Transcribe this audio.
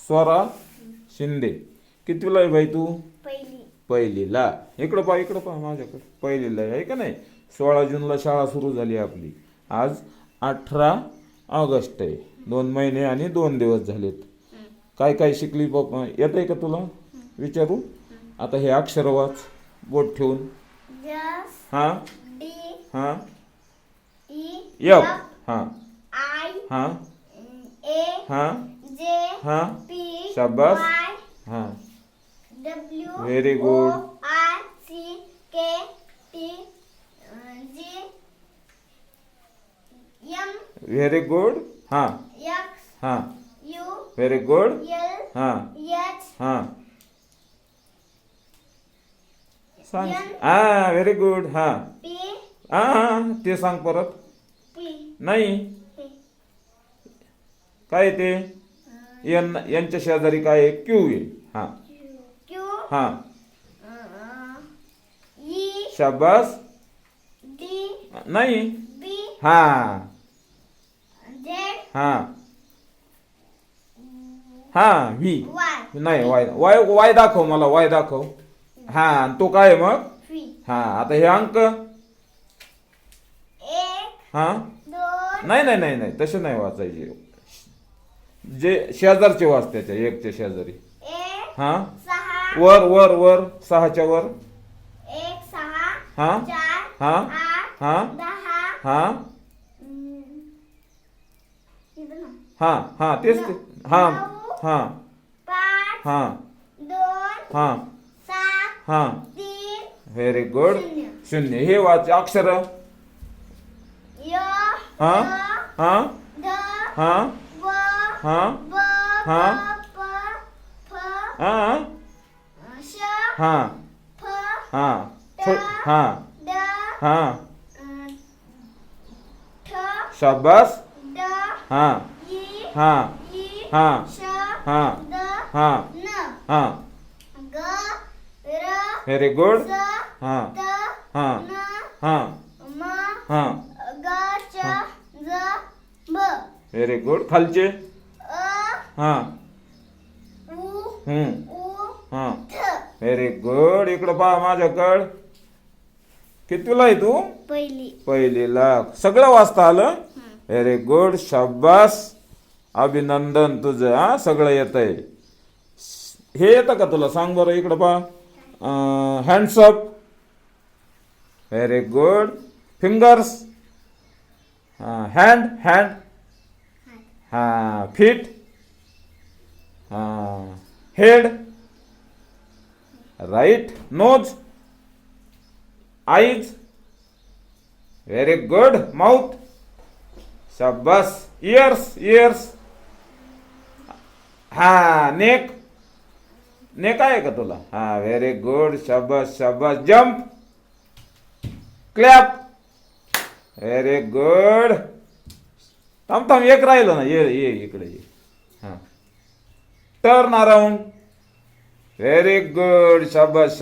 स्वरा शिंदे. कितवीला आहे बाई तू? पहिली. पहिलीला. इकडं पहा माझ्याकडे. पहिलीला आहे का नाही? 16 जूनला शाळा सुरू झाली आपली. आज 18 ऑगस्ट आहे. 2 महिने आणि 2 दिवस झालेत. काय काय शिकली पप्पा? येत आहे का तुला? विचारू. आता हे अक्षर वाच बोट ठेवून. जस. हा डी. हा ई. एफ. हा आय. हा ए. हा जे. हा पी. शाबास. वाय. हा W. Very good. R. C. K. T. G. M. Very good. हा एक्स. हा यू. Very good. एल. हा एच. हा सांग. एन. हा व्हेरी गुड. हा पी. हा ते सांग परत. पी. नाही काय ते? यांच्या शेजारी काय आहे? क्यू आहे. हा क्यू. हा ई. शाबास. डी. नाही. बी. हा झेड. हा हा व्ही. वाय. नाही वाय वाय वाय दाखव मला. वाय दाखव. हा तो काय आहे मग? व्ही. हा आता हे अंक. एक. हा दोन. नाही तसे नाही वाचायचे. जे शेजारचे वाच त्याच्या एकच्या शेजारी. एक. हा सहा. वर वर वर 6च्या वर. एक. सहा. हा चार. हा आठ. हा 10. हा इथं ना. हा तेच ते. हा हा 5. हा 2. हा 7. हा 3. Very good. शून्य. शून्य. हे वाच अक्षर. य. हा हा द. हा व. हा ब. हा प. फ. हा श. हा फ. हा हा ड. हा ठ. शाबास. ड. हा ई. हा ई. हा श. हा द. हा न. हा ग. र. Very good. स. हा त. हा न. हा म. हा ग. च. ज. ब. Very good. खालचे. अ. हा उ. उ. हा थ. Very good. इकडं पहा माझ्याकड. कितवीला आहे तू? पहिली. पहिलीला. सगळं वाचता आलं? Very good. शाबास. अभिनंदन तुझं. हा सगळं येत आहे. हे येतं का तुला? सांग बरं. इकडं पहा. Hands up. Very good. Fingers. Hand hand. हा फीट. हा head. Right. Nose. Eyes. Very good. Mouth. शाबास. इयर्स. हा नेक. नेक आहे का तुला? हा व्हेरी गुड. शाबास. जंप. क्लॅप. Very good. थांब एक राहिलं ना. ये इकडे ये. हा टर्न अराउंड. Very good. शाबास.